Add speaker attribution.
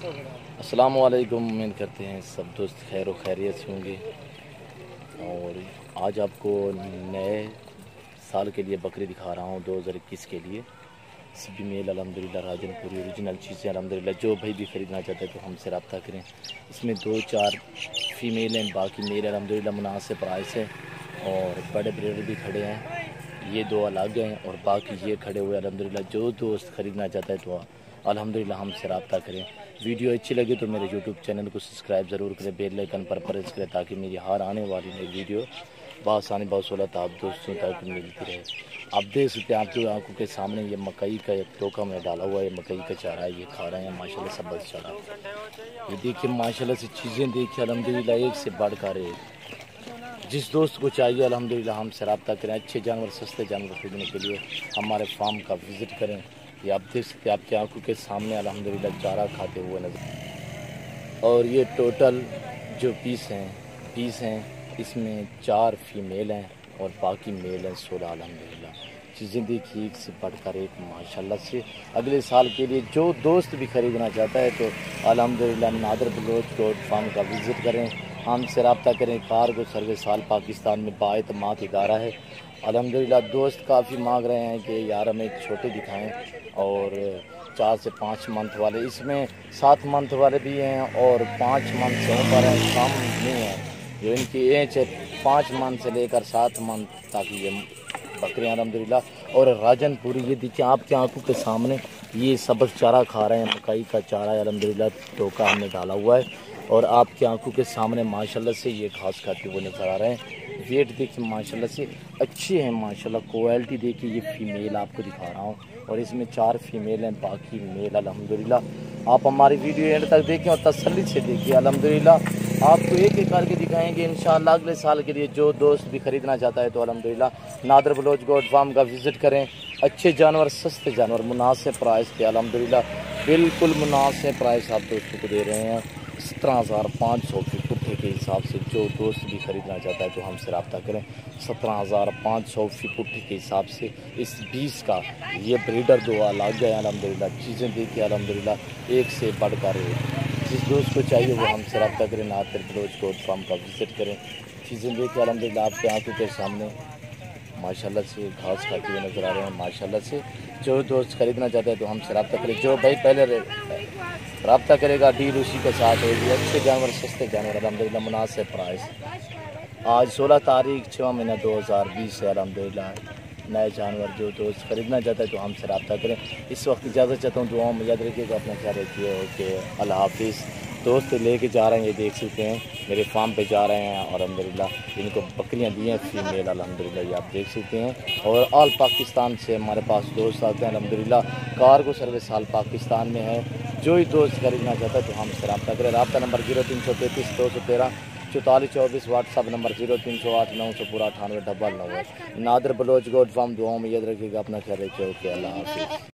Speaker 1: السلام علیکم، امید کرتے ہیں سب دوست خیر و خیریت سے ہوں گے۔ اور آج آپ کو نئے سال کے لیے بکری دکھا رہا ہوں 2021 کے لیے۔ سبھی میل الحمدللہ راجن پوری اوریجنل چیزیں الحمدللہ، جو بھائی بھی خریدنا چاہتے ہیں تو ہم سے رابطہ کریں۔ اس میں 2-4 فیمیل ہیں، باقی میل الحمدللہ مناسب پرائس ہے، اور بڑے بریڈر بھی کھڑے ہیں۔ یہ 2 الگ ہیں اور باقی یہ کھڑے ہوئے الحمدللہ۔ جو دوست خریدنا چاہتا ہے تو الحمدللہ ہم سے رابطہ کریں۔ ویڈیو اچھی لگے تو میرے یوٹیوب چینل کو سبسکرائب ضرور کریں، بیل آئیکن پر پریس کریں تاکہ میری ہر آنے والی نئی ویڈیو بآسانی بسہولت آپ دوستوں تک ملتی رہے۔ آپ دیکھ سکتے ہیں آپ کی آنکھوں کے سامنے یہ مکئی کا ایک ٹوکا میں ڈالا ہوا ہے، مکئی کا چارہ ہے، یہ کھا رہے ہیں ماشاءاللہ سبز چارہ۔ یہ دیکھیں ماشاءاللہ سے چیزیں دیکھیں الحمدللہ ایک سے بڑھ کر ایک۔ جس دوست کو چاہیے الحمدللہ ہم سے رابطہ کریں۔ اچھے جانور، سستے جانور خریدنے کے لیے ہمارے فارم کا وزٹ کریں۔ یہ آپ دیکھ سکتے ہیں آپ کی آنکھوں کے سامنے الحمدللہ چارہ کھاتے ہوئے نظر۔ اور یہ ٹوٹل جو پیس ہیں اس میں 4 فیمیل ہیں اور باقی میل ہیں 16 الحمدللہ۔ چیزیں دیکھیے ایک سے بڑھ کر ایک ماشاءاللہ سے۔ اگلے سال کے لیے جو دوست بھی خریدنا چاہتا ہے تو الحمدللہ نادر بلوچ گوٹ فارم کا وزٹ کریں، ہم سے رابطہ کریں۔ کارگو سروس آل پاکستان میں بااعتماد ادارہ ہے الحمدللہ۔ دوست کافی مانگ رہے ہیں کہ یار ہمیں چھوٹے دکھائیں، اور 4 سے 5 منتھ والے، اس میں 7 منتھ والے بھی ہیں اور 5 منتھ سے اوپر ہیں، کم نہیں ہیں۔ جو ان کی ایج ہے 5 منتھ سے لے کر 7 منتھ تک یہ بکریاں الحمدللہ۔ اور راجن پوری یہ دیکھیں آپ کی آنکھوں کے سامنے یہ سبز چارہ کھا رہے ہیں، مکئی کا چارہ ہے الحمدللہ، ٹوکا ہم نے ڈالا ہوا ہے، اور آپ کی آنکھوں کے سامنے ماشاءاللہ سے یہ گھاس کھاتے ہوئے نظر آ رہے ہیں۔ ویٹ دیکھیں ماشاءاللہ سے اچھے ہیں ماشاءاللہ۔ کوالٹی دیکھیں، یہ فیمیل آپ کو دکھا رہا ہوں اور اس میں 4 فیمیل ہیں، باقی میل الحمدللہ۔ آپ ہماری ویڈیو اینڈ تک دیکھیں اور تسلی سے دیکھیں الحمدللہ۔ آپ کو ایک ایک کر کے دکھائیں گے انشاءاللہ اگلے سال کے لیے۔ جو دوست بھی خریدنا چاہتا ہے تو الحمدللہ نادر بلوچ گوٹ فارم کا وزٹ کریں۔ اچھے جانور، سستے جانور، مناسب پرائس پہ الحمدللہ، بالکل مناسب پرائس آپ دوستوں کو دے رہے ہیں 17,500 فی پٹھے کے حساب سے۔ جو دوست بھی خریدنا چاہتا ہے تو ہم سے رابطہ کریں۔ 17,500 فی پٹھے کے حساب سے اس 20 کا یہ بریڈر 2 الگ گئے الحمدللہ۔ چیزیں دیکھیں الحمدللہ ایک سے بڑھ کر ایک۔ جس دوست کو چاہیے وہ ہم سے رابطہ کریں، نادر بلوچ گوٹ فارم کا وزٹ کریں۔ چیزیں دیکھیں الحمدللہ آپ کے آنکھوں کے سامنے ماشاءاللہ سے گھاس کھاتے ہوئے نظر آ رہے ہیں ماشاءاللہ سے۔ جو دوست خریدنا چاہتا ہے تو ہم سے رابطہ کرے۔ جو بھائی پہلے رابطہ کرے گا ڈیل اسی کے ساتھ ہوگی۔ اچھے جانور، سستے جانور الحمدللہ، مناسب پرائس۔ آج 16 تاریخ 6 مہینہ 2020 ہے الحمدللہ۔ نئے جانور جو دوست خریدنا چاہتا ہے تو ہم سے رابطہ کریں۔ اس وقت اجازت چاہتا ہوں، دعاؤں میں یاد رکھیے گا، اپنا خیال رکھیے۔ اوکے، اللہ حافظ۔ دوست لے کے جا رہے ہیں، یہ دیکھ سکتے ہیں میرے فارم پہ جا رہے ہیں اور الحمدللہ ان کو بکریاں دی ہیں فیمیل الحمدللہ، یہ آپ دیکھ سکتے ہیں۔ اور آل پاکستان سے ہمارے پاس دوست آتے ہیں الحمدللہ۔ کارگو سروس آل پاکستان میں ہے۔ جو ہی دوست خریدنا چاہتا ہے تو ہم سے رابطہ کرے۔ رابطہ نمبر 0333 213 4424، واٹس ایپ نمبر 0308 900 پورا 9899 ہے۔ نادر بلوچ گوٹ فارم، دعاؤں میں یاد رکھیے گا، اپنا خیال رکھیے۔ اوکے، اللہ حافظ۔